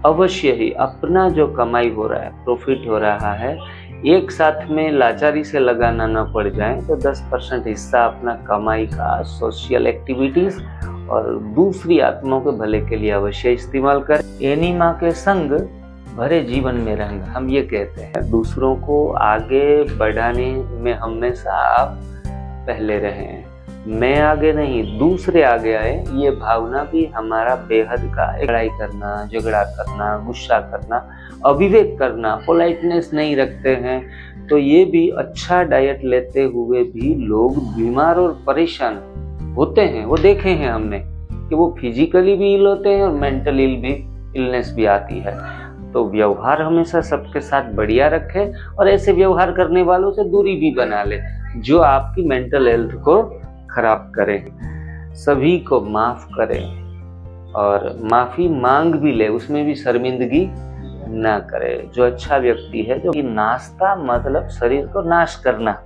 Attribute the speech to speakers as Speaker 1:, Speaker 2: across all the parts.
Speaker 1: अवश्य ही अपना जो कमाई हो रहा है, प्रॉफ़िट हो रहा है, एक साथ में लाचारी से लगाना ना पड़ जाए तो 10% हिस्सा अपना कमाई का सोशल एक्टिविटीज़ और दूसरी आत्माओं के भले के लिए अवश्य इस्तेमाल करें। एनीमा के संग भरे जीवन में रंग, हम ये कहते हैं। दूसरों को आगे बढ़ाने में हमेशा आप पहले रहें। मैं आगे नहीं, दूसरे आगे आए, ये भावना भी हमारा बेहद का है। लड़ाई करना, झगड़ा करना, गुस्सा करना, अविवेक करना, पोलाइटनेस नहीं रखते हैं, तो ये भी अच्छा डाइट लेते हुए भी लोग बीमार और परेशान होते हैं। वो देखे हैं हमने कि वो फिजिकली भी इल होते हैं और मेंटल इलनेस भी आती है। तो व्यवहार हमेशा सबके साथ बढ़िया रखें और ऐसे व्यवहार करने वालों से दूरी भी बना ले जो आपकी मेंटल हेल्थ को खराब करे। सभी को माफ करें और माफी मांग भी ले, उसमें भी शर्मिंदगी ना करे। जो अच्छा व्यक्ति है, जो कि नाश्ता मतलब शरीर को नाश करना,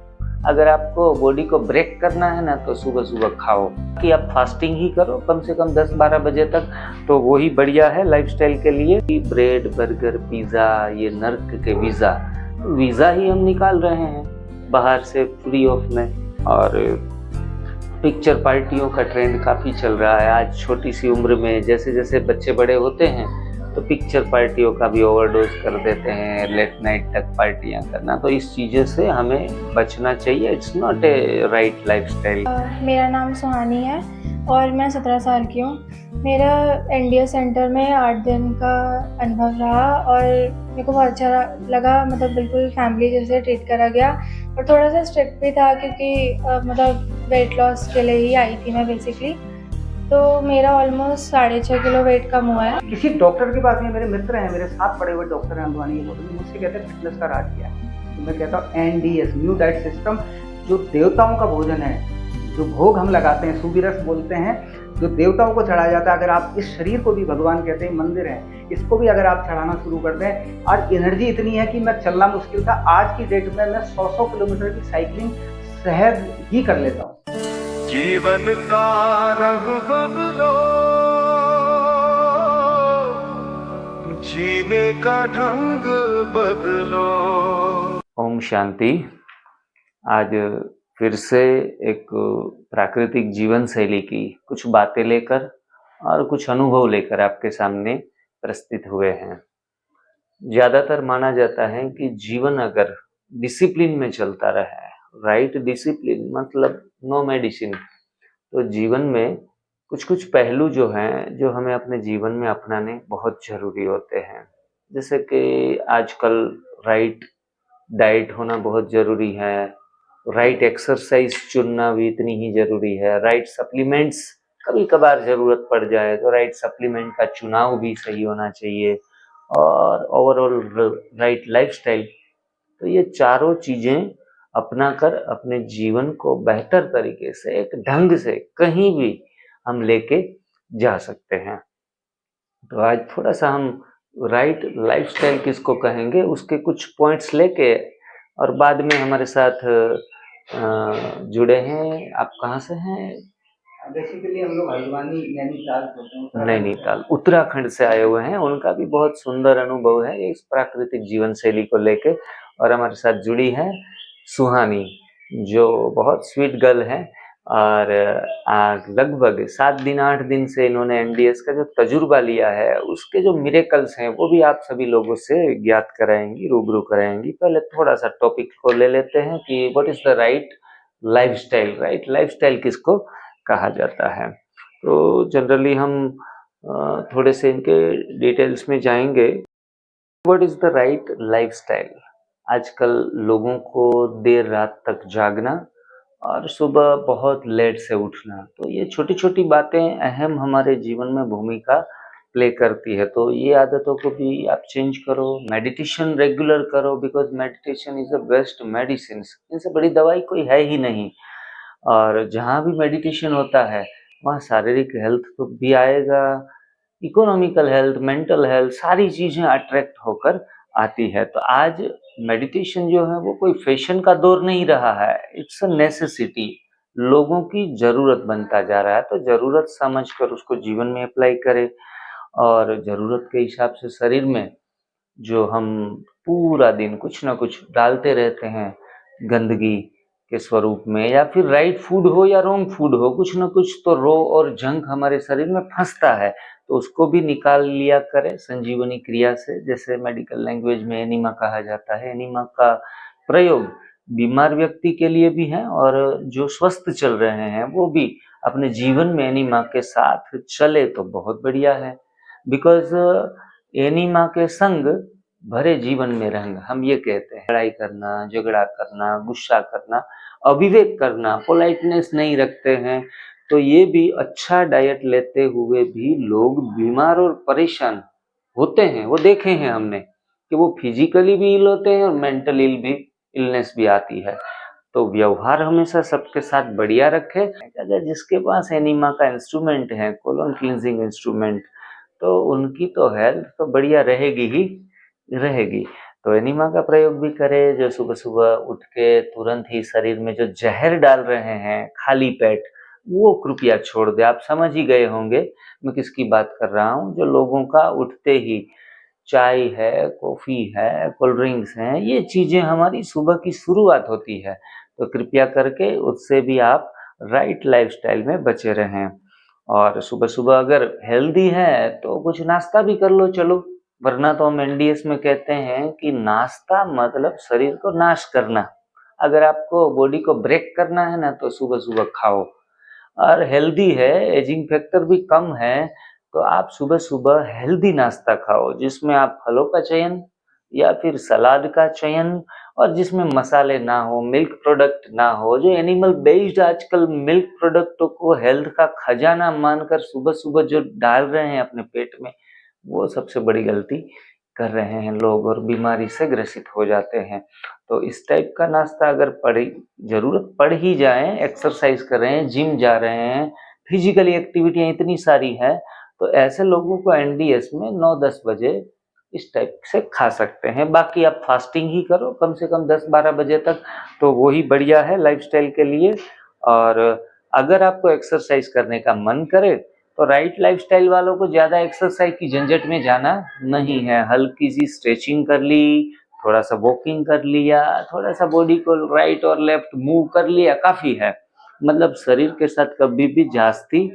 Speaker 1: अगर आपको बॉडी को ब्रेक करना है ना तो सुबह सुबह खाओ, कि आप फास्टिंग ही करो कम से कम 10-12 बजे तक, तो वही बढ़िया है लाइफस्टाइल के लिए। ब्रेड, बर्गर, पिज़्ज़ा, ये नर्क के वीज़ा ही हम निकाल रहे हैं बाहर से फ्री ऑफ में। और पिक्चर पार्टियों का ट्रेंड काफ़ी चल रहा है आज। छोटी सी उम्र में जैसे जैसे बच्चे बड़े होते हैं तो पिक्चर पार्टियों का भी ओवरडोज कर देते हैं, लेट नाइट तक पार्टियां करना। तो इस चीज़ों से हमें बचना चाहिए। It's not a right lifestyle.
Speaker 2: मेरा नाम सुहानी है और मैं 17 साल की हूँ। मेरा एनडीए सेंटर में 8 दिन का अनुभव रहा और मेरे को बहुत अच्छा लगा। मतलब बिल्कुल फैमिली जैसे ट्रीट करा गया और थोड़ा सा स्ट्रिक्ट भी था क्योंकि मतलब वेट लॉस के लिए ही आई थी मैं बेसिकली। तो मेरा ऑलमोस्ट 6.5 किलो वेट कम हुआ है।
Speaker 3: किसी डॉक्टर के पास में, मेरे मित्र हैं, मेरे साथ पढ़े हुए डॉक्टर हैं अंदवानी के बोलते, मुझसे कहते हैं फिटनेस का राज क्या है। तो मैं कहता हूँ एनडीएस, न्यू डाइट सिस्टम, जो देवताओं का भोजन है, जो भोग हम लगाते हैं, सुबिरस बोलते हैं, जो देवताओं को चढ़ाया जाता है। अगर आप इस शरीर को भी, भगवान कहते हैं मंदिर है, इसको भी अगर आप चढ़ाना शुरू कर दें, और एनर्जी इतनी है कि मैं चलना मुश्किल था, आज की डेट में मैं 100 किलोमीटर की साइकिलिंग सहज ही कर लेता हूँ।
Speaker 4: जीवन का रंग बदलो, जीने का ढंग बदलो।
Speaker 1: ओम शांति। आज फिर से एक प्राकृतिक जीवन शैली की कुछ बातें लेकर और कुछ अनुभव लेकर आपके सामने प्रस्तुत हुए हैं। ज़्यादातर माना जाता है कि जीवन अगर डिसिप्लिन में चलता रहे, राइट डिसिप्लिन मतलब नो मेडिसिन, तो जीवन में कुछ कुछ पहलू जो हैं जो हमें अपने जीवन में अपनाने बहुत ज़रूरी होते हैं। जैसे कि आजकल राइट डाइट होना बहुत ज़रूरी है, राइट एक्सरसाइज चुनना भी इतनी ही ज़रूरी है, राइट सप्लीमेंट्स कभी कभार ज़रूरत पड़ जाए तो राइट सप्लीमेंट का चुनाव भी सही होना चाहिए, और ओवरऑल राइट लाइफस्टाइल। तो ये चारों चीज़ें अपनाकर अपने जीवन को बेहतर तरीके से, एक ढंग से कहीं भी हम लेके जा सकते हैं। तो आज थोड़ा सा हम राइट लाइफस्टाइल किसको कहेंगे उसके कुछ पॉइंट्स लेके, और बाद में हमारे साथ जुड़े हैं। आप कहाँ से हैं?
Speaker 3: बेसिकली हम लोग हल्द्वानी
Speaker 1: नैनीताल उत्तराखंड से आए हुए हैं। उनका भी बहुत सुंदर अनुभव है इस प्राकृतिक जीवन शैली को लेके। और हमारे साथ जुड़ी है सुहानी, जो बहुत स्वीट गर्ल है, और लगभग 7 दिन 8 दिन से इन्होंने एनडीएस का जो तजुर्बा लिया है उसके जो मिरेकल्स हैं वो भी आप सभी लोगों से ज्ञात कराएंगी, रूबरू कराएंगी। पहले थोड़ा सा टॉपिक को ले लेते हैं कि what is the right lifestyle. Right lifestyle किसको कहा जाता है? तो जनरली हम थोड़े से इनके डिटेल्स में जाएंगे। What is the right lifestyle? आजकल लोगों को देर रात तक जागना और सुबह बहुत लेट से उठना, तो ये छोटी छोटी बातें अहम हमारे जीवन में भूमिका प्ले करती है। तो ये आदतों को भी आप चेंज करो। मेडिटेशन रेगुलर करो, because meditation is the best medicine. इनसे बड़ी दवाई कोई है ही नहीं। और जहाँ भी मेडिटेशन होता है वहाँ शारीरिक हेल्थ तो भी आएगा, इकोनॉमिकल हेल्थ, मेंटल हेल्थ, सारी चीज़ें अट्रैक्ट होकर आती है। तो आज मेडिटेशन जो है वो कोई फैशन का दौर नहीं रहा है, इट्स अ नेसेसिटी। लोगों की ज़रूरत बनता जा रहा है, तो ज़रूरत समझकर उसको जीवन में अप्लाई करें। और ज़रूरत के हिसाब से शरीर में जो हम पूरा दिन कुछ ना कुछ डालते रहते हैं गंदगी के स्वरूप में, या फिर राइट फूड हो या रॉन्ग फूड हो, कुछ ना कुछ तो रो और जंक हमारे शरीर में फंसता है, तो उसको भी निकाल लिया करें संजीवनी क्रिया से, जैसे मेडिकल लैंग्वेज में एनिमा कहा जाता है। एनिमा का प्रयोग बीमार व्यक्ति के लिए भी है और जो स्वस्थ चल रहे हैं वो भी अपने जीवन में एनिमा के साथ चले तो बहुत बढ़िया है। बिकॉज एनिमा के संग भरे जीवन में रंग, हम ये कहते हैं लड़ाई करना, झगड़ा करना, गुस्सा करना, अविवेक करना, पोलाइटनेस नहीं रखते हैं, तो ये भी अच्छा डाइट लेते हुए भी लोग बीमार और परेशान होते हैं। वो देखे हैं हमने कि वो फिजिकली भी इल होते हैं और मेंटल इलनेस भी आती है। तो व्यवहार हमेशा सबके साथ बढ़िया रखे। अगर जिसके पास एनिमा का इंस्ट्रूमेंट है, कोलोन क्लींजिंग इंस्ट्रूमेंट, तो उनकी तो हेल्थ तो बढ़िया रहेगी ही रहेगी। तो एनिमा का प्रयोग भी करें। जो सुबह सुबह उठ के तुरंत ही शरीर में जो जहर डाल रहे हैं खाली पेट, वो कृपया छोड़ दे। आप समझ ही गए होंगे मैं किसकी बात कर रहा हूँ। जो लोगों का उठते ही चाय है, कॉफ़ी है, कोल्ड ड्रिंक्स हैं, ये चीज़ें हमारी सुबह की शुरुआत होती है। तो कृपया करके उससे भी आप राइट लाइफस्टाइल में बचे रहें। और सुबह सुबह अगर हेल्दी है तो कुछ नाश्ता भी कर लो चलो, वरना तो हम एनडीएस में कहते हैं कि नाश्ता मतलब शरीर को नाश करना। अगर आपको बॉडी को ब्रेक करना है ना, तो सुबह सुबह खाओ। और हेल्दी है, एजिंग फैक्टर भी कम है, तो आप सुबह सुबह हेल्दी नाश्ता खाओ, जिसमें आप फलों का चयन या फिर सलाद का चयन, और जिसमें मसाले ना हो, मिल्क प्रोडक्ट ना हो। जो एनिमल बेस्ड आजकल मिल्क प्रोडक्टों को हेल्थ का खजाना मानकर सुबह सुबह जो डाल रहे हैं अपने पेट में, वो सबसे बड़ी गलती कर रहे हैं लोग और बीमारी से ग्रसित हो जाते हैं। तो इस टाइप का नाश्ता अगर ज़रूरत पड़ ही जाए, एक्सरसाइज कर रहे हैं, जिम जा रहे हैं, फिजिकली एक्टिविटियाँ इतनी सारी हैं, तो ऐसे लोगों को एनडीएस में 9-10 बजे इस टाइप से खा सकते हैं। बाकी आप फास्टिंग ही करो कम से कम 10-12 बजे तक, तो वही बढ़िया है लाइफस्टाइल के लिए। और अगर आपको एक्सरसाइज करने का मन करे तो राइट लाइफस्टाइल वालों को ज़्यादा एक्सरसाइज की झंझट में जाना नहीं है। हल्की सी स्ट्रेचिंग कर ली, थोड़ा सा वॉकिंग कर लिया, थोड़ा सा बॉडी को राइट और लेफ्ट मूव कर लिया, काफ़ी है। मतलब शरीर के साथ कभी भी जास्ती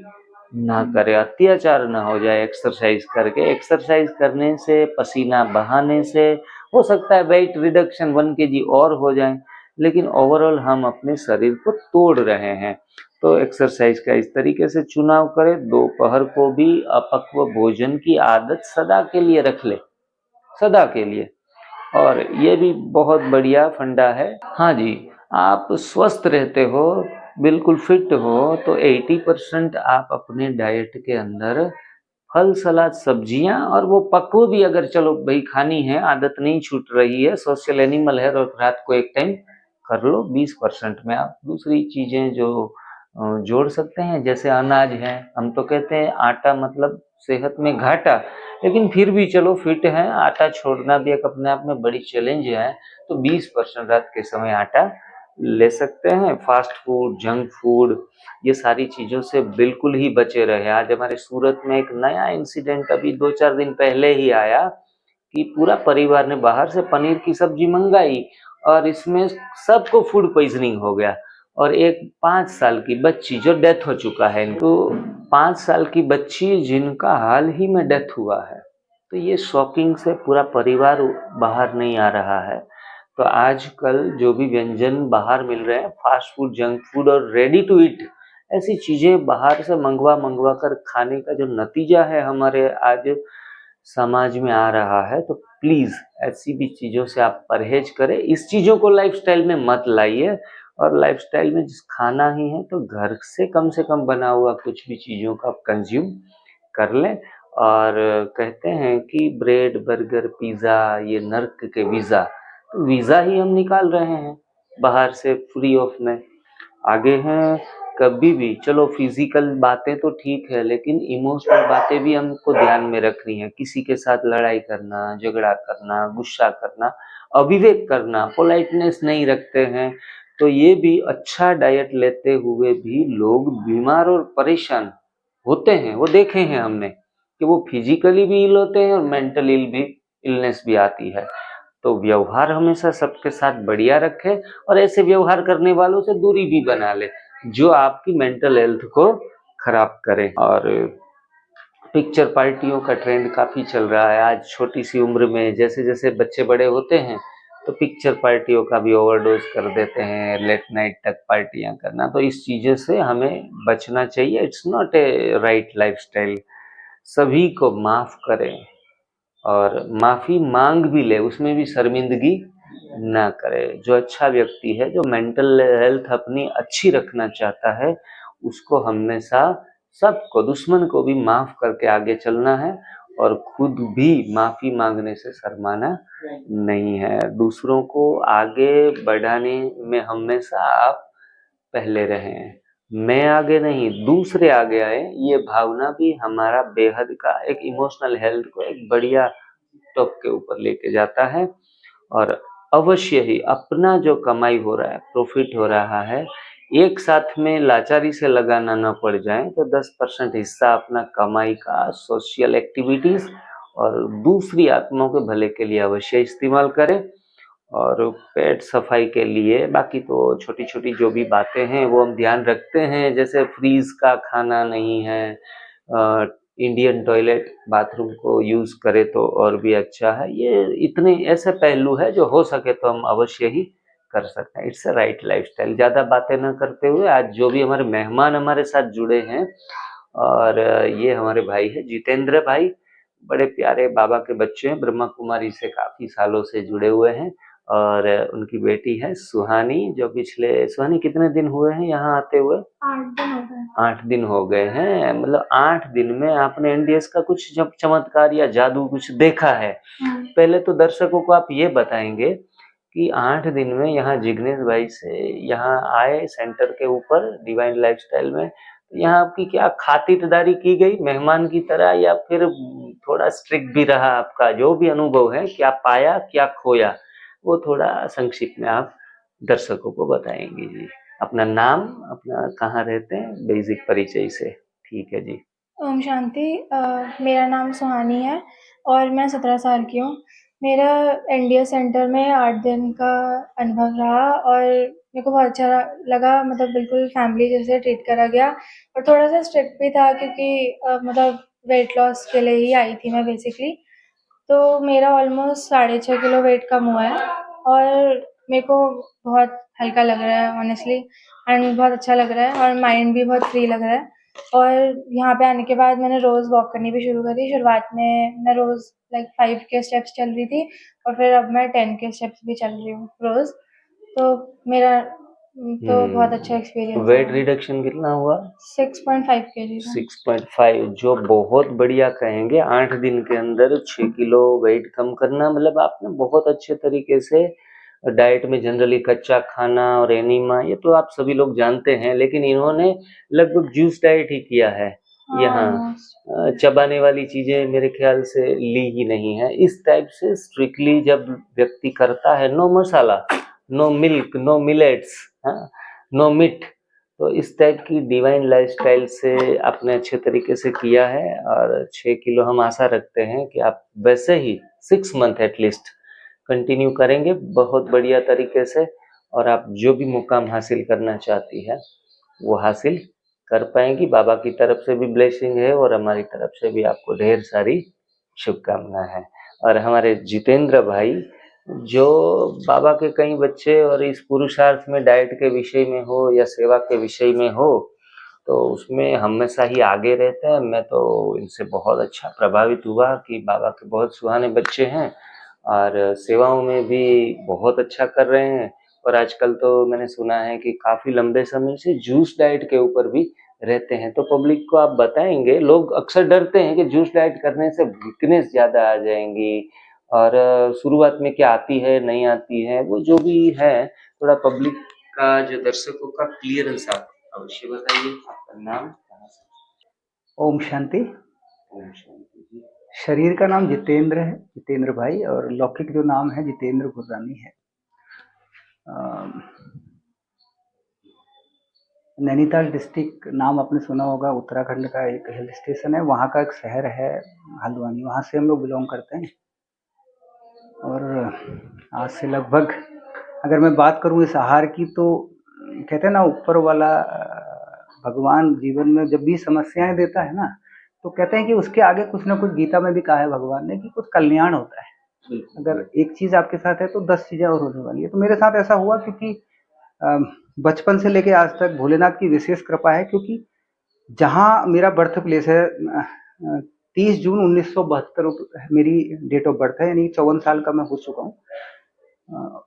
Speaker 1: ना करे, अत्याचार ना हो जाए एक्सरसाइज करके। एक्सरसाइज करने से, पसीना बहाने से हो सकता है वेट रिडक्शन 1 kg और हो जाए, लेकिन ओवरऑल हम अपने शरीर को तोड़ रहे हैं। तो एक्सरसाइज का इस तरीके से चुनाव करें। दोपहर को भी अपक्व भोजन की आदत सदा के लिए रख ले, सदा के लिए, और ये भी बहुत बढ़िया फंडा है। हाँ जी, आप स्वस्थ रहते हो, बिल्कुल फिट हो, तो 80% आप अपने डाइट के अंदर फल, सलाद, सब्जियां, और वो पक्व भी अगर चलो भाई खानी है, आदत नहीं छूट रही है, सोशल एनिमल है, और रात को एक टाइम कर लो। 20% में आप दूसरी चीज़ें जो जोड़ सकते हैं, जैसे अनाज है। हम तो कहते हैं आटा मतलब सेहत में घाटा, लेकिन फिर भी चलो फिट है, आटा छोड़ना भी एक अपने आप में बड़ी चैलेंज है। तो 20% रात के समय आटा ले सकते हैं। फास्ट फूड, जंक फूड, ये सारी चीज़ों से बिल्कुल ही बचे रहे। आज हमारे सूरत में एक नया इंसिडेंट अभी 2-4 दिन पहले ही आया कि पूरा परिवार ने बाहर से पनीर की सब्जी मंगाई और इसमें सबको फूड पॉइजनिंग हो गया। और एक 5 साल की बच्ची जो डेथ हो चुका है, तो 5 साल की बच्ची जिनका हाल ही में डेथ हुआ है, तो ये शॉकिंग से पूरा परिवार बाहर नहीं आ रहा है। तो आजकल जो भी व्यंजन बाहर मिल रहे हैं, फास्ट फूड, जंक फूड और रेडी टू ईट, ऐसी चीज़ें बाहर से मंगवा कर खाने का जो नतीजा है हमारे आज समाज में आ रहा है, तो प्लीज़ ऐसी भी चीज़ों से आप परहेज करें। इस चीज़ों को लाइफस्टाइल में मत लाइए, और लाइफस्टाइल में जिस खाना ही है तो घर से कम बना हुआ कुछ भी चीज़ों का आप कंज्यूम कर लें। और कहते हैं कि ब्रेड, बर्गर, पिज़्ज़ा ये नर्क के वीज़ा, तो वीज़ा ही हम निकाल रहे हैं बाहर से फ्री ऑफ में। आगे हैं कभी भी, चलो फिजिकल बातें तो ठीक है, लेकिन इमोशनल बातें भी हमको ध्यान में रखनी है। किसी के साथ लड़ाई करना, झगड़ा करना, गुस्सा करना, अविवेक करना, पोलाइटनेस नहीं रखते हैं, तो ये भी अच्छा डाइट लेते हुए भी लोग बीमार और परेशान होते हैं। वो देखे हैं हमने कि वो फिजिकली भी इल होते हैं और मेंटल इलनेस भी आती है। तो व्यवहार हमेशा सबके साथ बढ़िया रखें और ऐसे व्यवहार करने वालों से दूरी भी बना ले जो आपकी मेंटल हेल्थ को खराब करे। और पिक्चर पार्टियों का ट्रेंड काफी चल रहा है आज छोटी सी उम्र में। जैसे जैसे बच्चे बड़े होते हैं तो पिक्चर पार्टियों का भी ओवरडोज कर देते हैं, लेट नाइट तक पार्टियां करना। तो इस चीजों से हमें बचना चाहिए। It's not a right lifestyle. सभी को माफ करें और माफी मांग भी ले, उसमें भी शर्मिंदगी ना करे। जो अच्छा व्यक्ति है, जो मेंटल हेल्थ अपनी अच्छी रखना चाहता है, उसको हमेशा सबको, दुश्मन को भी माफ करके आगे चलना है और खुद भी माफी मांगने से शर्माना नहीं है। दूसरों को आगे बढ़ाने में हमेशा आप पहले रहें। मैं आगे नहीं, दूसरे आगे आए, ये भावना भी हमारा बेहद का एक इमोशनल हेल्थ को एक बढ़िया टॉप के ऊपर लेके जाता है। और अवश्य ही अपना जो कमाई हो रहा है, प्रॉफिट हो रहा है, एक साथ में लाचारी से लगाना न पड़ जाए तो 10% हिस्सा अपना कमाई का सोशल एक्टिविटीज और दूसरी आत्माओं के भले के लिए अवश्य इस्तेमाल करें। और पेट सफाई के लिए बाकी तो छोटी छोटी जो भी बातें हैं वो हम ध्यान रखते हैं। जैसे फ्रीज का खाना नहीं है, इंडियन टॉयलेट बाथरूम को यूज करे तो और भी अच्छा है। ये इतने ऐसे पहलू है जो हो सके तो हम अवश्य ही कर सकते हैं। It's a right lifestyle. ज्यादा बातें न करते हुए आज जो भी हमारे मेहमान हमारे साथ जुड़े हैं, और ये हमारे भाई है जितेंद्र भाई, बड़े प्यारे बाबा के बच्चे हैं, ब्रह्मा कुमारी से काफी सालों से जुड़े हुए हैं। और उनकी बेटी है सुहानी, जो पिछले, सुहानी कितने दिन हुए हैं यहाँ आते हुए?
Speaker 2: 8 दिन हो गए।
Speaker 1: 8 दिन हो गए हैं। मतलब 8 दिन में आपने एनडीएस का कुछ जब चमत्कार या जादू कुछ देखा है? पहले तो दर्शकों को आप ये बताएंगे कि 8 दिन में यहाँ जिग्नेश भाई से यहाँ आए सेंटर के ऊपर डिवाइन लाइफस्टाइल में, यहाँ आपकी क्या खातिरदारी की गई मेहमान की तरह, या फिर थोड़ा स्ट्रिक्ट भी रहा आपका? जो भी अनुभव है, क्या पाया क्या खोया, वो थोड़ा संक्षिप्त में आप दर्शकों को बताएंगे जी। अपना नाम, अपना कहाँ रहते हैं, बेसिक परिचय से। ठीक है जी।
Speaker 2: ओम शांति। मेरा नाम सुहानी है और मैं 17 साल की हूँ। मेरा एनडीएस सेंटर में 8 दिन का अनुभव रहा और मेरे को बहुत अच्छा लगा। मतलब बिल्कुल फैमिली जैसे ट्रीट करा गया और थोड़ा सा स्ट्रिक्ट भी था क्योंकि मतलब वेट लॉस के लिए ही आई थी मैं बेसिकली। तो मेरा ऑलमोस्ट 6.5 किलो वेट कम हुआ है और मेरे को बहुत हल्का लग रहा है ऑनेस्टली, एंड बहुत अच्छा लग रहा है और माइंड भी बहुत फ्री लग रहा है। और यहाँ पे आने के बाद मैंने रोज़ वॉक करनी भी शुरू करी। शुरुआत में मैं रोज़ लाइक 5 के स्टेप्स चल रही थी और फिर अब मैं 10 के स्टेप्स भी चल रही हूँ रोज़। तो मेरा तो बहुत अच्छा एक्सपीरियंस
Speaker 1: वेट
Speaker 2: है।
Speaker 1: रिडक्शन कितना हुआ?
Speaker 2: 6.5 kg था।
Speaker 1: 6.5, जो बहुत बढ़िया कहेंगे। 8 दिन के अंदर 6 किलो वेट कम करना, मतलब आपने बहुत अच्छे तरीके से डाइट में जनरली कच्चा खाना और एनीमा, ये तो आप सभी लोग जानते हैं, लेकिन इन्होंने लगभग जूस डाइट ही किया है यहाँ।
Speaker 2: almost।
Speaker 1: चबाने वाली चीजें मेरे ख्याल से ली ही नहीं है। इस टाइप से स्ट्रिक्टली जब व्यक्ति करता है, no masala, no milk, no millets, no meat, तो इस टाइप की डिवाइन लाइफस्टाइल से आपने अच्छे तरीके से किया है। और 6 किलो हम आशा रखते हैं कि आप वैसे ही 6 मंथ एटलीस्ट कंटिन्यू करेंगे बहुत बढ़िया तरीके से, और आप जो भी मुकाम हासिल करना चाहती है वो हासिल कर पाएंगी। बाबा की तरफ से भी ब्लेसिंग है और हमारी तरफ से भी आपको ढेर सारी शुभकामनाएं हैं। और हमारे जितेंद्र भाई, जो बाबा के कई बच्चे और इस पुरुषार्थ में डाइट के विषय में हो या सेवा के विषय में हो, तो उसमें हमेशा ही आगे रहते हैं। मैं तो इनसे बहुत अच्छा प्रभावित हुआ कि बाबा के बहुत सुहाने बच्चे हैं और सेवाओं में भी बहुत अच्छा कर रहे हैं। और आजकल तो मैंने सुना है कि काफी लंबे समय से जूस डाइट के ऊपर भी रहते हैं। तो पब्लिक को आप बताएंगे, लोग अक्सर डरते हैं कि जूस डाइट करने से वीकनेस ज्यादा आ जाएंगी, और शुरुआत में क्या आती है नहीं आती है, वो जो भी है थोड़ा पब्लिक का, जो दर्शकों का क्लियरेंस आप अवश्य बताइए। आपका नाम, कहाँ से?
Speaker 3: ओम शांति।
Speaker 1: ओम शांति जी।
Speaker 3: शरीर का नाम जितेंद्र है, जितेंद्र भाई, और लौकिक जो नाम है जितेंद्र गुररानी है। नैनीताल डिस्ट्रिक्ट नाम आपने सुना होगा, उत्तराखंड का एक हिल स्टेशन है, वहाँ का एक शहर है हल्द्वानी, वहाँ से हम लोग बिलोंग करते हैं। और आज से लगभग अगर मैं बात करूँ इस आहार की, तो कहते हैं ना ऊपर वाला भगवान जीवन में जब भी समस्याएं देता है ना, तो कहते हैं कि उसके आगे कुछ ना कुछ, गीता में भी कहा है भगवान ने कि कुछ कल्याण होता है। अगर एक चीज आपके साथ है तो 10 चीजें और होने वाली है। तो मेरे साथ ऐसा हुआ क्योंकि बचपन से लेके आज तक भोलेनाथ की विशेष कृपा है, क्योंकि जहाँ मेरा बर्थ प्लेस है 30 जून 1972 मेरी डेट ऑफ बर्थ है, यानी 54 साल का मैं हो चुका हूँ।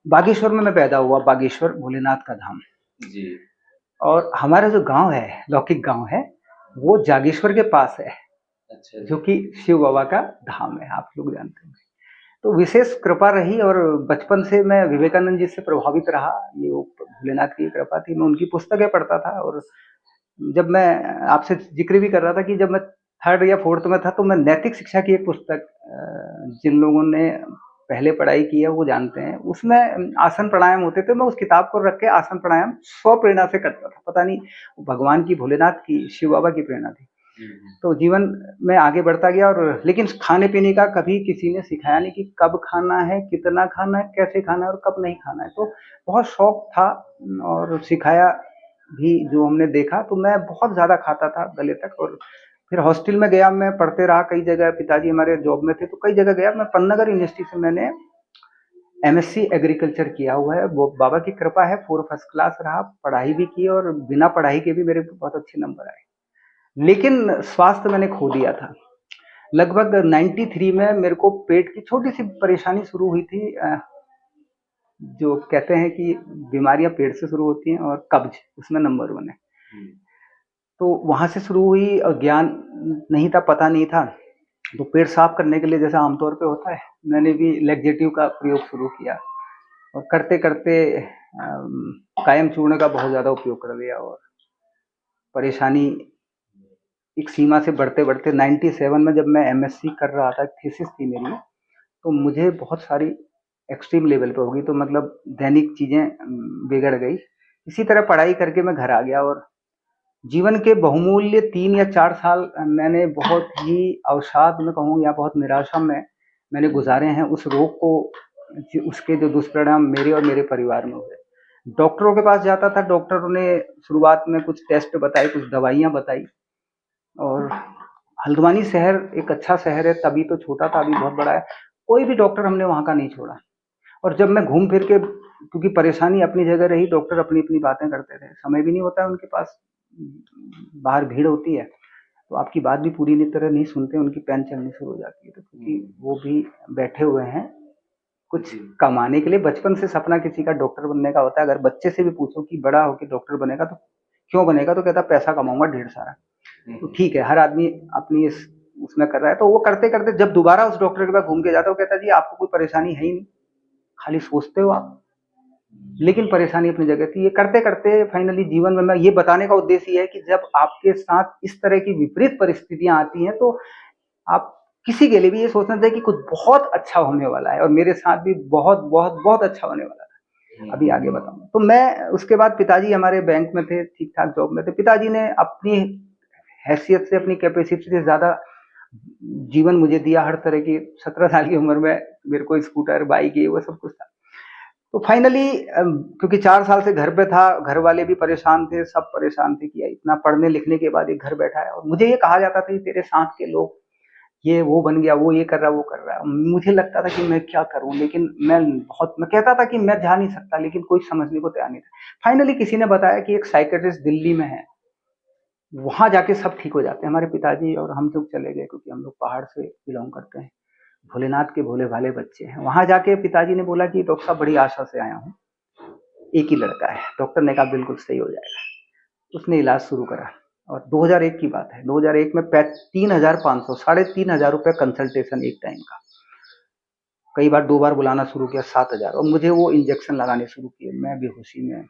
Speaker 3: बागेश्वर में मैं पैदा हुआ, बागेश्वर भोलेनाथ का धाम
Speaker 1: जी।
Speaker 3: और हमारा जो गांव है, लौकिक गांव है, वो जागेश्वर के पास है,
Speaker 1: अच्छा
Speaker 3: जो कि शिव बाबा का धाम है, आप लोग जानते हैं। तो विशेष कृपा रही और बचपन से मैं विवेकानंद जी से प्रभावित रहा। ये वो भोलेनाथ की कृपा थी। मैं उनकी पुस्तकें पढ़ता था और जब मैं आपसे जिक्र भी कर रहा था कि जब मैं 3rd या 4th में था, तो मैं नैतिक शिक्षा की एक पुस्तक, जिन लोगों ने पहले पढ़ाई की है वो जानते हैं, उसमें आसन प्राणायाम होते थे। मैं उस किताब को रख के आसन प्राणायाम स्वप्रेरणा से करता था। पता नहीं भगवान की, भोलेनाथ की, शिव बाबा की प्रेरणा थी। तो जीवन में आगे बढ़ता गया और लेकिन खाने पीने का कभी किसी ने सिखाया नहीं कि कब खाना है, कितना खाना है, कैसे खाना है और कब नहीं खाना है। तो बहुत शौक था और सिखाया भी जो हमने देखा, तो मैं बहुत ज़्यादा खाता था गले तक। और फिर हॉस्टल में गया, मैं पढ़ते रहा कई जगह, पिताजी हमारे जॉब में थे तो कई जगह गया। मैं पन्नागर यूनिवर्सिटी से मैंने MSc एग्रीकल्चर किया हुआ है, वो बाबा की कृपा है। 4 फर्स्ट क्लास रहा, पढ़ाई भी की और बिना पढ़ाई के भी मेरे बहुत अच्छे नंबर आए। लेकिन स्वास्थ्य मैंने खो दिया था। लगभग 93 में मेरे को पेट की छोटी सी परेशानी शुरू हुई थी। जो कहते हैं कि बीमारियां पेट से शुरू होती हैं और कब्ज उसमें नंबर 1 है। तो वहां से शुरू हुई और ज्ञान नहीं था, पता नहीं था। तो पेट साफ करने के लिए जैसा आमतौर पे होता है, मैंने भी लैक्सेटिव का प्रयोग शुरू किया और करते करते कायम चूर्ण का बहुत ज़्यादा उपयोग कर लिया और परेशानी एक सीमा से बढ़ते बढ़ते 97 में जब मैं MSc कर रहा था, थीसिस थी मेरी, तो मुझे बहुत सारी एक्सट्रीम लेवल पे होगी, तो मतलब दैनिक चीज़ें बिगड़ गई। इसी तरह पढ़ाई करके मैं घर आ गया और जीवन के बहुमूल्य 3 या 4 साल मैंने बहुत ही अवसाद में कहूँ या बहुत निराशा में मैंने गुजारे हैं। उस रोग को, उसके जो दुष्परिणाम मेरे और मेरे परिवार में हुए। डॉक्टरों के पास जाता था, डॉक्टरों ने शुरुआत में कुछ टेस्ट बताए, कुछ दवाइयाँ बताई। और हल्द्वानी शहर एक अच्छा शहर है, तभी तो छोटा था, अभी बहुत बड़ा है। कोई भी डॉक्टर हमने वहाँ का नहीं छोड़ा। और जब मैं घूम फिर के, क्योंकि परेशानी अपनी जगह रही, डॉक्टर अपनी अपनी बातें करते थे, समय भी नहीं होता है उनके पास, बाहर भीड़ होती है तो आपकी बात भी पूरी तरह नहीं सुनते, उनकी पेन चलनी शुरू हो जाती है। तो क्योंकि वो भी बैठे हुए हैं कुछ कमाने के लिए, बचपन से सपना किसी का डॉक्टर बनने का होता है। अगर बच्चे से भी पूछो कि बड़ा होकर डॉक्टर बनेगा तो क्यों बनेगा, तो कहता पैसा कमाऊंगा ढेर सारा। तो ठीक है, हर आदमी अपनी इस उसमें कर रहा है। तो वो करते करते जब दोबारा उस डॉक्टर के पास घूम के जाता है, वो कहता जी आपको कोई परेशानी है ही नहीं, खाली सोचते हो आप, लेकिन परेशानी अपनी जगह थी। ये करते करते फाइनली जीवन में, मैं ये बताने का उद्देश्य ये है कि जब आपके साथ इस तरह की विपरीत परिस्थितियां आती हैं, तो आप किसी के लिए भी ये सोचना चाहिए कि कुछ बहुत अच्छा होने वाला है। और मेरे साथ भी बहुत बहुत बहुत अच्छा होने वाला था। अभी आगे बताऊंगा। तो मैं उसके बाद, पिताजी हमारे बैंक में थे, ठीक ठाक जॉब में थे। पिताजी ने अपनी हैसियत से, अपनी कैपेसिटी से ज्यादा जीवन मुझे दिया हर तरह की। 17 साल की उम्र में मेरे को स्कूटर, बाइक, ये वो सब कुछ था। तो फाइनली क्योंकि 4 साल से घर पे था, घर वाले भी परेशान थे, सब परेशान थे कि इतना पढ़ने लिखने के बाद ये घर बैठा है। और मुझे ये कहा जाता था कि तेरे साथ के लोग, ये वो बन गया, वो ये कर रहा, वो कर रहा है। मुझे लगता था कि मैं क्या करूं, लेकिन मैं कहता था कि मैं जा नहीं सकता, लेकिन कोई समझने को तैयार नहीं था। फाइनली किसी ने बताया कि एक साइकेट्रिस्ट दिल्ली में है, वहां जाके सब ठीक हो जाते हैं। हमारे पिताजी और हम लोग चले गए, क्योंकि हम लोग पहाड़ से बिलोंग करते हैं, भोलेनाथ के भोले भाले बच्चे हैं। वहां जाके पिताजी ने बोला कि डॉक्टर साहब बड़ी आशा से आया हूँ, एक ही लड़का है। डॉक्टर ने कहा बिल्कुल सही हो जाएगा। उसने इलाज शुरू करा और 2001 की बात है। 2001 में 3,500, 3,500 रुपये कंसल्टेशन एक टाइम का। कई बार 2 बार बुलाना शुरू किया, 7,000। और मुझे वो इंजेक्शन लगाने शुरू किए। मैं बेहोशी में,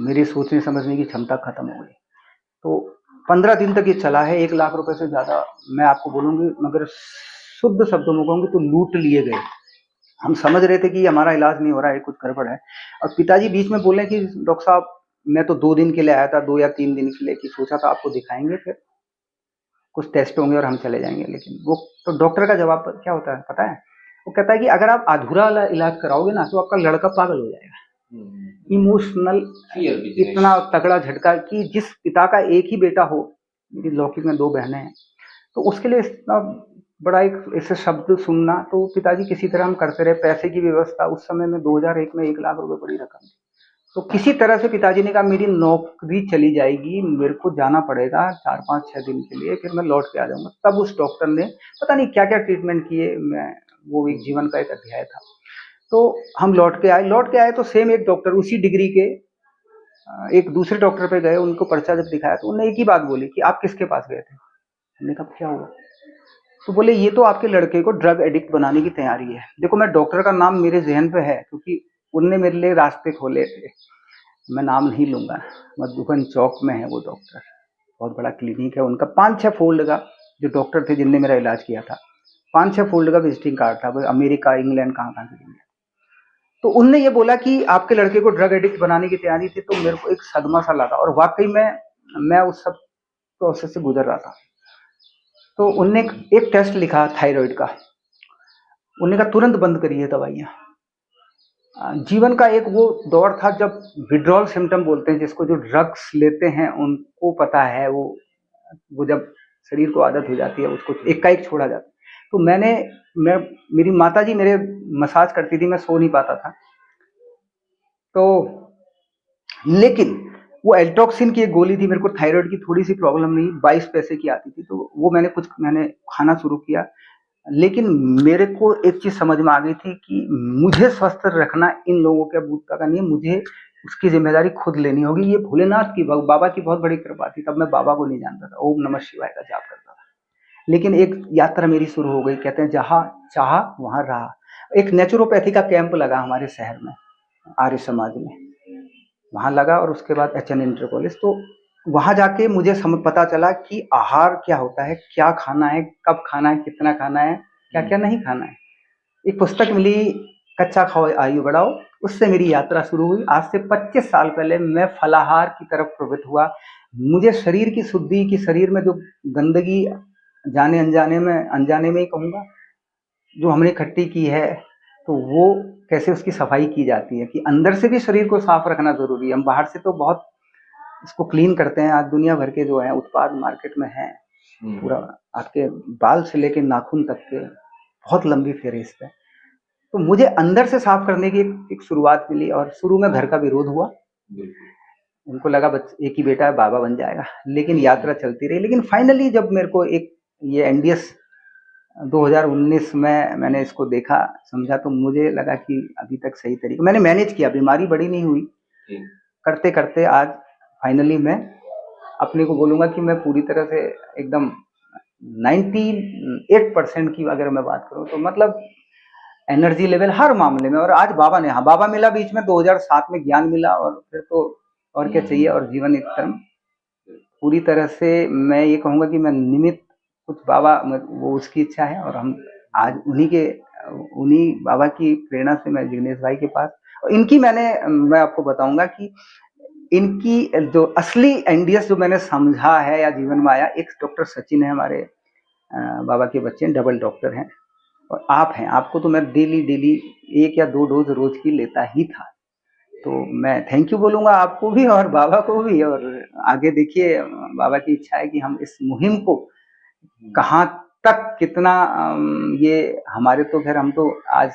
Speaker 3: मेरी सोचने समझने की क्षमता खत्म हो गई। तो 15 दिन तक ये चला है। 1 लाख रुपए से ज्यादा मैं आपको बोलूंगी, मगर शुद्ध शब्दों में कहूंगी तो लूट लिए गए। हम समझ रहे थे कि हमारा इलाज नहीं हो रहा है, कुछ गड़बड़ है। और पिताजी बीच में बोले कि डॉक्टर साहब मैं तो 2 दिन के लिए आया था, 2 या 3 दिन के लिए, कि सोचा था आपको दिखाएंगे, फिर कुछ टेस्ट होंगे और हम चले जाएंगे। लेकिन वो तो डॉक्टर का जवाब क्या होता है पता है? वो कहता है कि अगर आप अधूरा वाला इलाज कराओगे ना तो आपका लड़का पागल हो जाएगा। इमोशनल इतना तगड़ा झटका कि जिस पिता का एक ही बेटा हो, मेरी लौकिक में 2 बहनें हैं, तो उसके लिए इतना बड़ा एक ऐसे शब्द सुनना, तो पिताजी किसी तरह हम करते रहे। पैसे की व्यवस्था उस समय में 2001 में 1 लाख रुपए बड़ी रकम थी। तो किसी तरह से पिताजी ने कहा मेरी नौकरी चली जाएगी, मेरे को जाना पड़ेगा 4-5-6 दिन के लिए, फिर मैं लौट के आ जाऊंगा। तब उस डॉक्टर ने पता नहीं क्या क्या ट्रीटमेंट किए, मैं वो एक जीवन का एक अध्याय था। तो हम लौट के आए तो सेम एक डॉक्टर उसी डिग्री के एक दूसरे डॉक्टर पे गए, उनको पर्चा जब दिखाया तो उन्होंने एक ही बात बोली कि आप किसके पास गए थे? हमने कहा क्या हुआ? तो बोले ये तो आपके लड़के को ड्रग एडिक्ट बनाने की तैयारी है। देखो मैं डॉक्टर का नाम मेरे जहन पे है क्योंकि उनने मेरे लिए रास्ते खोले थे, मैं नाम नहीं लूंगा। मधुबन चौक में है वो डॉक्टर, बहुत बड़ा क्लिनिक है उनका। 5-6 फोल्ड का जो डॉक्टर थे जिनने मेरा इलाज किया था, 5-6 फोल्ड का विजिटिंग कार्ड था, वो अमेरिका इंग्लैंड कहाँ कहाँ से। तो उनने ये बोला कि आपके लड़के को ड्रग एडिक्ट बनाने की तैयारी थी। तो मेरे को एक सदमा सा लगा और वाकई में मैं उस सब प्रोसेस से गुजर रहा था। तो उनने एक टेस्ट लिखा थायराइड का, उन्होंने कहा तुरंत बंद करिए दवाइयाँ। जीवन का एक वो दौर था जब विड्रॉल सिम्टम बोलते हैं जिसको, जो ड्रग्स लेते हैं उनको पता है, वो जब शरीर को आदत हो जाती है उसको एक का एक छोड़ा जाता है। तो मेरी माताजी मेरे मसाज करती थी, मैं सो नहीं पाता था। तो लेकिन वो एल्ट्रोक्सिन की एक गोली थी, मेरे को थायराइड की थोड़ी सी प्रॉब्लम नहीं, 22 पैसे की आती थी, तो वो मैंने खाना शुरू किया। लेकिन मेरे को एक चीज समझ में आ गई थी कि मुझे स्वस्थ रखना इन लोगों के बूता का नहीं है, मुझे उसकी जिम्मेदारी खुद लेनी होगी। ये भोलेनाथ की बाबा की बहुत बड़ी कृपा थी, तब मैं बाबा को नहीं जानता था, ओम नमः शिवाय का जाप करता था। लेकिन एक यात्रा मेरी शुरू हो गई, कहते हैं जहां चाहा वहां रहा। एक नेचुरोपैथी का कैंप लगा हमारे शहर में, आर्य समाज में, वहां लगा, और उसके बाद HN इंटर कॉलेज। तो वहां जाके मुझे पता चला कि आहार क्या होता है, क्या खाना है, कब खाना है, कितना खाना है, क्या क्या नहीं खाना है। एक पुस्तक मिली, कच्चा खाओ आयु बढ़ाओ, उससे मेरी यात्रा शुरू हुई। आज से 25 साल पहले मैं फलाहार की तरफ प्रवृत्त हुआ। मुझे शरीर की शुद्धि की, शरीर में जो गंदगी जाने अनजाने में ही कहूँगा जो हमने इकट्ठी की है, तो वो कैसे उसकी सफाई की जाती है, कि अंदर से भी शरीर को साफ रखना जरूरी है। हम बाहर से तो बहुत इसको क्लीन करते हैं, आज दुनिया भर के जो है उत्पाद मार्केट में है, पूरा आपके बाल से लेके नाखून तक के बहुत लंबी फेहरिस्त है। तो मुझे अंदर से साफ करने की एक शुरुआत मिली, और शुरू में घर का विरोध हुआ, उनको लगा एक ही बेटा है, बाबा बन जाएगा, लेकिन यात्रा चलती रही। लेकिन फाइनली जब मेरे को एक ये NDS 2019 में मैंने इसको देखा, समझा, तो मुझे लगा कि अभी तक सही तरीके मैंने मैनेज किया, बीमारी बड़ी नहीं हुई, करते करते आज फाइनली मैं अपने को बोलूँगा कि मैं पूरी तरह से एकदम 98% की अगर मैं बात करूँ तो, मतलब एनर्जी लेवल हर मामले में। और आज बाबा मिला बीच में 2007 में, ज्ञान मिला, और फिर तो और क्या चाहिए। और जीवन एक तरह पूरी तरह से मैं ये कहूँगा कि मैं निमित्त, कुछ बाबा वो उसकी इच्छा है, और हम आज उन्हीं बाबा की प्रेरणा से मैं जिग्नेश भाई के पास, और इनकी मैं आपको बताऊंगा कि इनकी जो असली NDS जो मैंने समझा है या जीवन में आया, एक डॉक्टर सचिन है हमारे बाबा के बच्चे, डबल डॉक्टर हैं, और आप हैं। आपको तो मैं डेली 1 या 2 डोज रोज की लेता ही था। तो मैं थैंक यू बोलूंगा आपको भी और बाबा को भी, और आगे देखिए बाबा की इच्छा है कि हम इस मुहिम को कहाँ तक कितना ये हमारे तो खैर हम तो आज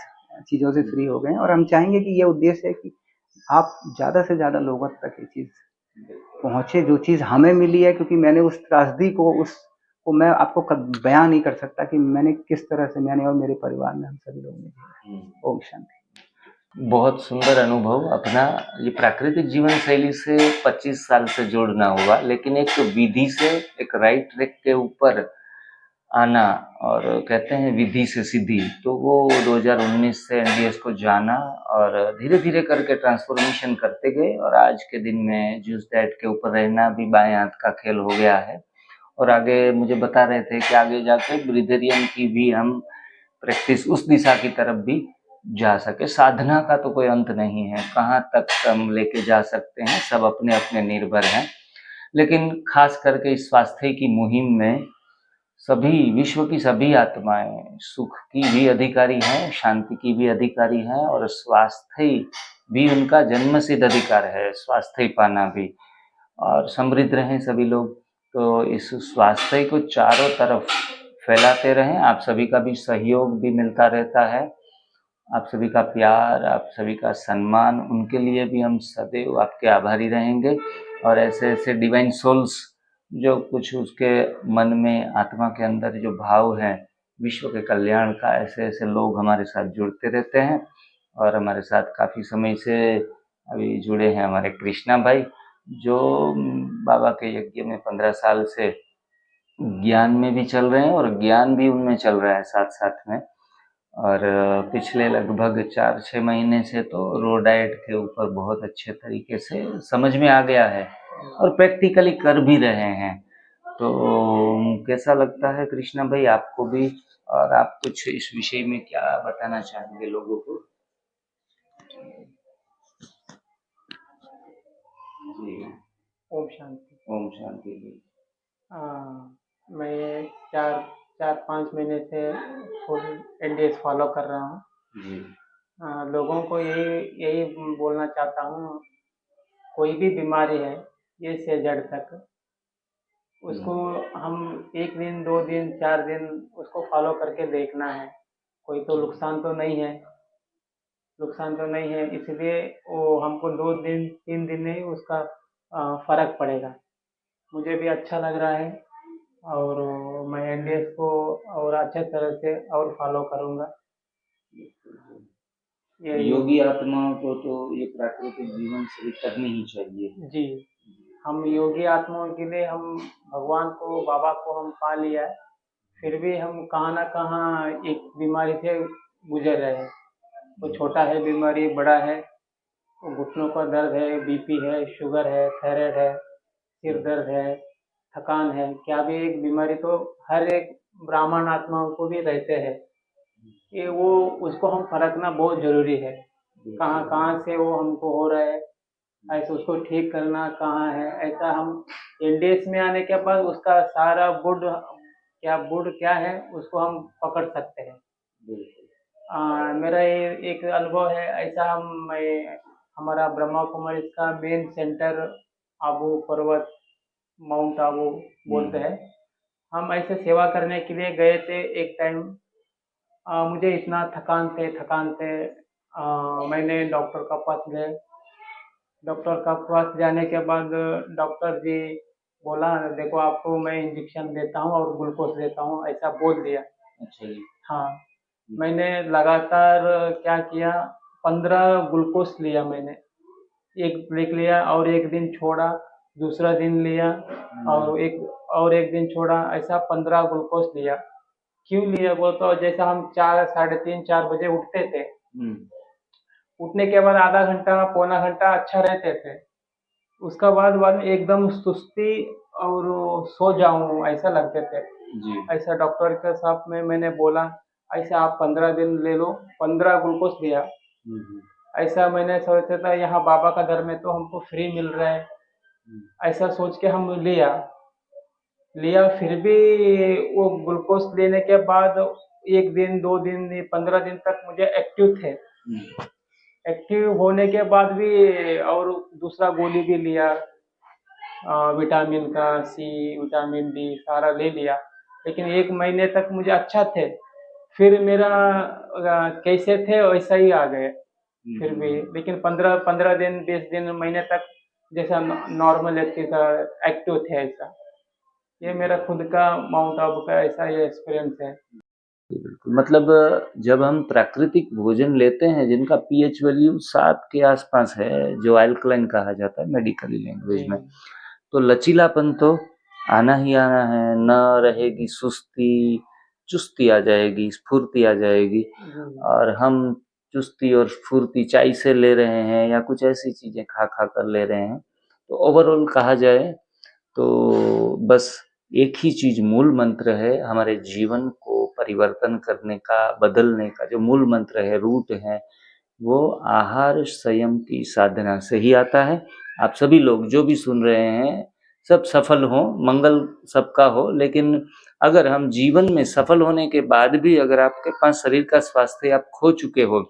Speaker 3: चीज़ों से फ्री हो गए हैं, और हम चाहेंगे कि ये उद्देश्य है कि आप ज़्यादा से ज़्यादा लोगों तक ये चीज़ पहुँचे, जो चीज़ हमें मिली है। क्योंकि मैंने उस त्रासदी को मैं आपको बयान नहीं कर सकता कि मैंने किस तरह से, मैंने और मेरे परिवार में, हम सभी लोगों ने जिया। ओम शांति।
Speaker 1: बहुत सुंदर अनुभव अपना। ये प्राकृतिक जीवन शैली से 25 साल से जोड़ना हुआ, लेकिन एक विधि से, एक राइट ट्रैक के ऊपर आना, और कहते हैं विधि से सिद्धि, तो वो 2019 से NDS को जाना, और धीरे धीरे करके ट्रांसफॉर्मेशन करते गए, और आज के दिन में जूस डाइट के ऊपर रहना भी बाएं हाथ का खेल हो गया है। और आगे मुझे बता रहे थे कि आगे जाके ब्रीथेरियन की भी हम प्रैक्टिस उस दिशा की तरफ भी जा सके। साधना का तो कोई अंत नहीं है, कहाँ तक हम लेके जा सकते हैं, सब अपने अपने निर्भर हैं। लेकिन खास करके इस स्वास्थ्य की मुहिम में सभी, विश्व की सभी आत्माएं सुख की भी अधिकारी हैं, शांति की भी अधिकारी हैं, और स्वास्थ्य भी उनका जन्मसिद्ध अधिकार है, स्वास्थ्य पाना भी, और समृद्ध रहें सभी लोग। तो इस स्वास्थ्य को चारों तरफ फैलाते रहें। आप सभी का भी सहयोग भी मिलता रहता है, आप सभी का प्यार, आप सभी का सम्मान, उनके लिए भी हम सदैव आपके आभारी रहेंगे। और ऐसे ऐसे डिवाइन सोल्स जो कुछ उसके मन में, आत्मा के अंदर जो भाव है विश्व के कल्याण का, ऐसे ऐसे लोग हमारे साथ जुड़ते रहते हैं। और हमारे साथ काफ़ी समय से अभी जुड़े हैं हमारे कृष्णा भाई, जो बाबा के यज्ञ में 15 साल से ज्ञान में भी चल रहे हैं और ज्ञान भी उनमें चल रहा है साथ साथ में। और पिछले लगभग 4-6 महीने से तो रो डाइट के ऊपर बहुत अच्छे तरीके से समझ में आ गया है और प्रैक्टिकली कर भी रहे हैं। तो कैसा लगता है कृष्णा भाई आपको भी, और आप कुछ इस विषय में क्या बताना चाहेंगे लोगों को? जी,
Speaker 5: ओम शांति।
Speaker 1: ओम शांति जी।
Speaker 5: मैं चार चार पाँच महीने से फुल एनडीएस फॉलो कर रहा हूँ।
Speaker 1: जी।
Speaker 5: लोगों को यही यही बोलना चाहता हूँ, कोई भी बीमारी है ये से जड़ तक, उसको हम 1 दिन 2 दिन 4 दिन उसको फॉलो करके देखना है। कोई तो नुकसान तो नहीं है, इसलिए वो हमको 2 दिन 3 दिन में ही उसका फ़र्क पड़ेगा। मुझे भी अच्छा लग रहा है और मैं एनडीएस को और अच्छे तरह से और फॉलो करूँगा।
Speaker 1: योगी आत्माओं को तो ये प्राकृतिक जीवन से करनी ही चाहिए।
Speaker 5: जी, हम योगी आत्माओं के लिए हम भगवान को, बाबा को हम पा लिया है, फिर भी हम कहाँ ना कहाँ एक बीमारी से गुजर रहे हैं। वो छोटा है बीमारी, बड़ा है, वो घुटनों का दर्द है, बीपी है, शुगर है, थायराइड है, सिर दर्द है, थकान है, क्या भी एक बीमारी तो हर एक ब्राह्मण आत्माओं को भी रहते हैं। ये वो उसको हम परखना बहुत ज़रूरी है, कहाँ कहाँ से वो हमको हो रहा है, ऐसे उसको ठीक करना कहाँ है। ऐसा हम एनडीएस में आने के बाद उसका सारा बुड क्या है उसको हम पकड़ सकते हैं। मेरा ये एक अनुभव है ऐसा, हमारा ब्रह्मा कुमारी का मेन सेंटर आबू पर्वत, माउंट आबू बोलते हैं। हम ऐसे सेवा करने के लिए गए थे एक टाइम। मुझे इतना थकान थे। मैंने डॉक्टर का पास गए, डॉक्टर का पास जाने के बाद डॉक्टर जी बोला, देखो आपको मैं इंजेक्शन देता हूँ और ग्लूकोज देता हूँ, ऐसा बोल दिया।
Speaker 1: अच्छा जी।
Speaker 5: हाँ, मैंने लगातार क्या किया, 15 ग्लूकोज लिया मैंने, एक ब्रेक लिया और एक दिन छोड़ा, दूसरा दिन लिया और एक दिन छोड़ा, ऐसा 15 ग्लूकोज लिया। क्यों लिया वो तो जैसा हम 4 साढ़े 3-4 बजे उठते थे, उठने के बाद आधा घंटा पौना घंटा अच्छा रहते थे, उसका बाद में एकदम सुस्ती और सो जाऊं ऐसा लगते थे
Speaker 1: जी।
Speaker 5: ऐसा डॉक्टर के साथ में मैंने बोला, ऐसा आप 15 दिन ले लो, 15 ग्लूकोज लिया। ऐसा मैंने सोचा था यहाँ बाबा का दर में तो हमको फ्री मिल रहा है, ऐसा सोच के हम लिया। फिर भी वो ग्लूकोज लेने के बाद 1 दिन 2 दिन 15 दिन तक मुझे एक्टिव थे। एक्टिव होने के बाद भी और दूसरा गोली भी लिया, विटामिन का, सी, विटामिन डी सारा ले लिया, लेकिन 1 महीने तक मुझे अच्छा थे। फिर मेरा कैसे थे वैसा ही आ गए फिर भी, लेकिन 15 दिन 20 दिन महीने तक जैसा नॉर्मल एक्टिव थे ऐसा। ये मेरा खुद का माउंट आबू का ऐसा ये एक्सपीरियंस है।
Speaker 1: बिल्कुल, मतलब जब हम प्राकृतिक भोजन लेते हैं जिनका पीएच वैल्यू 7 के आसपास है, जो अल्कलाइन कहा जाता है मेडिकली लैंग्वेज में, तो लचीलापन तो आना ही आना है, न रहेगी सुस्ती, चुस्ती आ जाएगी, स्फूर्ति आ जाएगी। और हम चुस्ती और स्फूर्ति चाय से ले रहे हैं या कुछ ऐसी चीजें खा कर ले रहे हैं, तो ओवरऑल कहा जाए तो बस एक ही चीज मूल मंत्र है हमारे जीवन को परिवर्तन करने का, बदलने का जो मूल मंत्र है, रूट है, वो आहार संयम की साधना से ही आता है। आप सभी लोग जो भी सुन रहे हैं सब सफल हों, मंगल सबका हो, लेकिन अगर हम जीवन में सफल होने के बाद भी अगर आपके पास शरीर का स्वास्थ्य आप खो चुके हो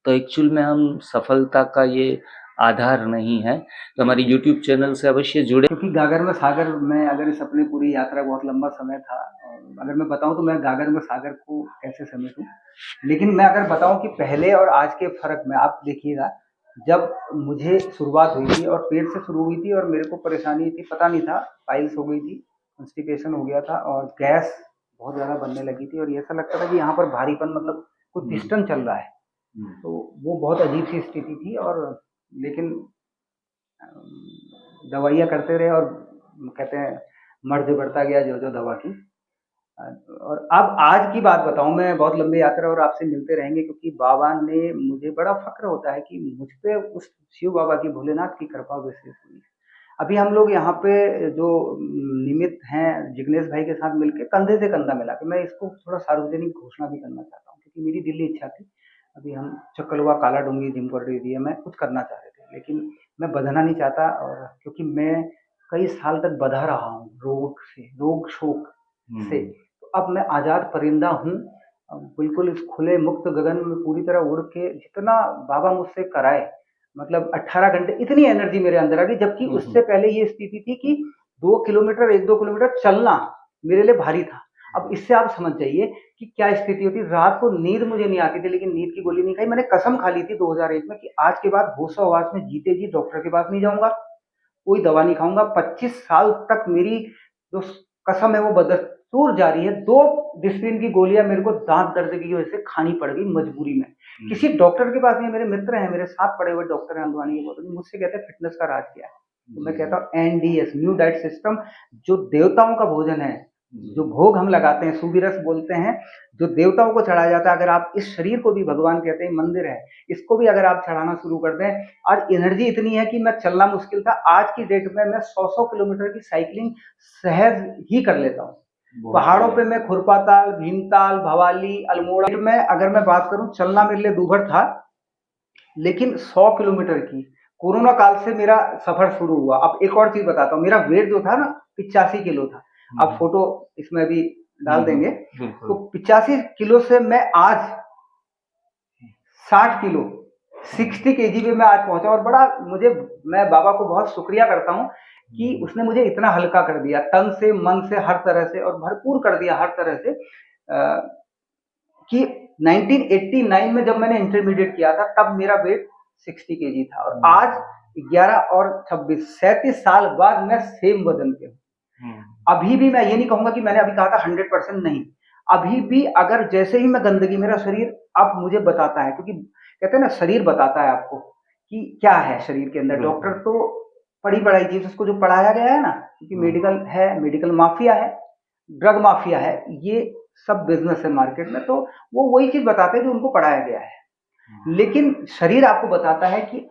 Speaker 1: तो एक्चुअल में हम सफलता का ये आधार नहीं है। तो हमारी YouTube चैनल से अवश्य जुड़े।
Speaker 3: क्योंकि गागर में सागर में अगर इस अपनी पूरी यात्रा बहुत लंबा समय था, और अगर मैं बताऊं तो मैं गागर में सागर को कैसे समेटूं, लेकिन मैं अगर बताऊं कि पहले और आज के फर्क में आप देखिएगा, जब मुझे शुरुआत हुई थी और पेट से शुरू हुई थी और मेरे को परेशानी थी, पता नहीं था, पाइल्स हो गई थी, कॉन्स्टिपेशन हो गया था और गैस बहुत ज़्यादा बनने लगी थी और ऐसा लगता था कि यहाँ पर भारीपन, मतलब कोई पिस्टन चल रहा है। तो वो बहुत अजीब सी स्थिति थी। और लेकिन दवाइयाँ करते रहे और कहते हैं मर्ज बढ़ता गया जो जो दवा की। और अब आज की बात बताऊं, मैं बहुत लंबी यात्रा और आपसे मिलते रहेंगे, क्योंकि बाबा ने, मुझे बड़ा फक्र होता है कि मुझ पे उस शिव बाबा की, भोलेनाथ की कृपा विशेष हुई। अभी हम लोग यहाँ पे जो निमित्त हैं, जिग्नेश भाई के साथ मिलके कंधे से कंधा मिला के, मैं इसको थोड़ा सार्वजनिक घोषणा भी करना चाहता हूँ, क्योंकि मेरी दिली इच्छा थी। अभी हम चक्कलवा, काला डूंगी, जिम कर एरिया में कुछ करना चाह रहे थे, लेकिन मैं बंधना नहीं चाहता, और क्योंकि मैं कई साल तक बंधा रहा हूँ रोग से, रोग शोक से। तो अब मैं आज़ाद परिंदा हूँ, बिल्कुल इस खुले मुक्त गगन में पूरी तरह उड़ के, जितना बाबा मुझसे कराए, मतलब 18 घंटे इतनी एनर्जी मेरे अंदर आ गई। जबकि उससे पहले ये स्थिति थी कि 2 किलोमीटर, 1-2 किलोमीटर चलना मेरे लिए भारी था। अब इससे आप समझ जाइए कि क्या स्थिति होती। रात को नींद मुझे नहीं आती थी, लेकिन नींद की गोली नहीं खाई। मैंने कसम खा ली थी 2001 में कि आज के बाद होशो-हवास में जीते जी डॉक्टर के पास नहीं जाऊंगा, कोई दवा नहीं खाऊंगा। 25 साल तक मेरी जो कसम है वो बदस्तूर जारी है। 2 डिस्प्रिन की गोलियां मेरे को दांत दर्द की वजह से खानी पड़ गई मजबूरी में। किसी डॉक्टर के पास नहीं। मेरे मित्र हैं, मेरे साथ पड़े हुए डॉक्टर हैं अंदवानी के, बोलते मुझसे कहते हैं फिटनेस का राज क्या है। तो मैं कहता हूँ एनडीएस, न्यू डाइट सिस्टम, जो देवताओं का भोजन है, जो भोग हम लगाते हैं, सुविरस बोलते हैं, जो देवताओं को चढ़ाया जाता है। अगर आप इस शरीर को भी, भगवान कहते हैं मंदिर है, इसको भी अगर आप चढ़ाना शुरू कर दें। आज एनर्जी इतनी है कि मैं चलना मुश्किल था, आज की डेट में मैं 100 किलोमीटर की साइकिलिंग सहज ही कर लेता हूँ। पहाड़ों पे मैं खुरपाताल, भीमताल, भवाली, अल्मोड़ा में अगर मैं बात करूं, चलना मेरे लिए दूभर था, लेकिन 100 किलोमीटर की कोरोना काल से मेरा सफर शुरू हुआ। अब एक और चीज बताता हूँ, मेरा वेट जो था ना 85 किलो था। अब फोटो इसमें भी डाल देंगे। तो 85 किलो से मैं आज 60 किलो, 60 केजी पे मैं आज पहुंचा। और बड़ा मैं बाबा को बहुत शुक्रिया करता हूँ कि उसने मुझे इतना हल्का कर दिया, तन से, मन से, हर तरह से, और भरपूर कर दिया हर तरह से। कि 1989 में जब मैंने इंटरमीडिएट किया था, तब मेरा वेट 60 केजी था, और आज 11 और 26, 37 साल बाद मैं सेम वजन पे हूँ। अभी भी मैं ये नहीं कहूंगा कि मैंने अभी कहा था 100% नहीं, अभी भी अगर जैसे ही मैं गंदगी, मेरा शरीर अब मुझे बताता है, क्योंकि कहते हैं ना शरीर बताता है आपको कि क्या है शरीर के अंदर। डॉक्टर तो पढ़ी पढ़ाई चीज, उसको जो पढ़ाया गया है ना, क्योंकि मेडिकल है, मेडिकल माफिया है, ड्रग माफिया है, ये सब बिजनेस है मार्केट में, तो वो वही चीज बताते हैं जो उनको पढ़ाया गया है। लेकिन शरीर आपको बताता है कि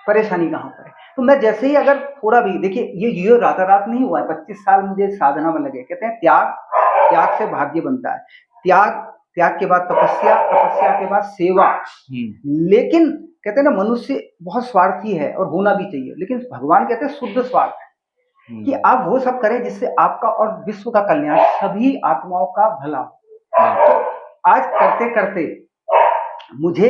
Speaker 3: परेशानी कहाँ पर है। तो मैं जैसे ही अगर थोड़ा भी, देखिए ये रात नहीं हुआ है, 25 साल मुझे साधना में लगे। कहते हैं त्याग से भाग्य बनता है, त्याग के बाद तपस्या के बाद सेवा। लेकिन कहते हैं ना मनुष्य बहुत स्वार्थी है और होना भी चाहिए, लेकिन भगवान कहते हैं शुद्ध स्वार्थ है कि आप वो सब करें जिससे आपका और विश्व का कल्याण, सभी आत्माओं का भला हो। तो आज करते करते मुझे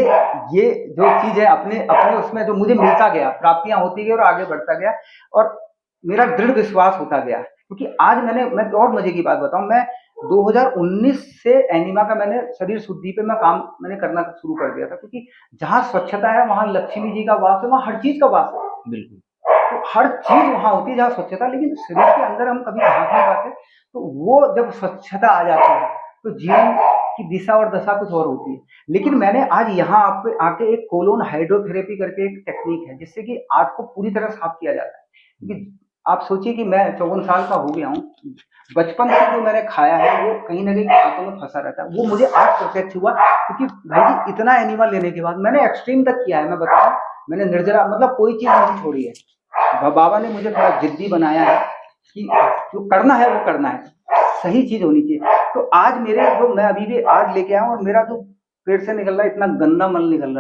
Speaker 3: ये जो चीज है अपने उसमें जो मुझे मिलता गया, प्राप्तियां होती गई और आगे बढ़ता गया, और मेरा दृढ़ विश्वास होता गया। क्योंकि आज मैं और मजे की बात बताऊं, मैं 2019 से एनिमा का मैंने शरीर शुद्धि पे मैंने करना शुरू कर दिया था, क्योंकि जहाँ स्वच्छता है वहां लक्ष्मी जी का वास है, वहां हर चीज का वास है। बिल्कुल, तो हर चीज वहां होती है जहाँ स्वच्छता, लेकिन शरीर के अंदर हम कभी झांक नहीं पाते। तो वो जब स्वच्छता आ जाती है तो जीवन की दिशा और दशा कुछ और होती है। लेकिन मैंने आज यहाँ आके एक कोलोन हाइड्रोथेरेपी करके एक टेक्निक है, जिससे कि आंत को पूरी तरह साफ किया जाता है। क्योंकि आप सोचिए कि मैं 54 साल का हो गया हूँ, बचपन से जो मैंने खाया है वो कहीं ना कहीं आंतों में फंसा रहता है। वो मुझे आज प्रत्यक्ष हुआ, क्योंकि भाई जी इतना एनिमल लेने के बाद मैंने एक्सट्रीम तक किया है। मैं बताऊं, मैंने निर्जरा, मतलब कोई चीज नहीं छोड़ी है। बाबा ने मुझे थोड़ा जिद्दी बनाया है कि जो करना है वो करना है। सही चीज होनी चाहिए। तो आज मेरे जो मैं अभी भी आज लेके आया हूँ और मेरा जो पेट से निकल रहा है इतना गंदा मल निकल रहा है।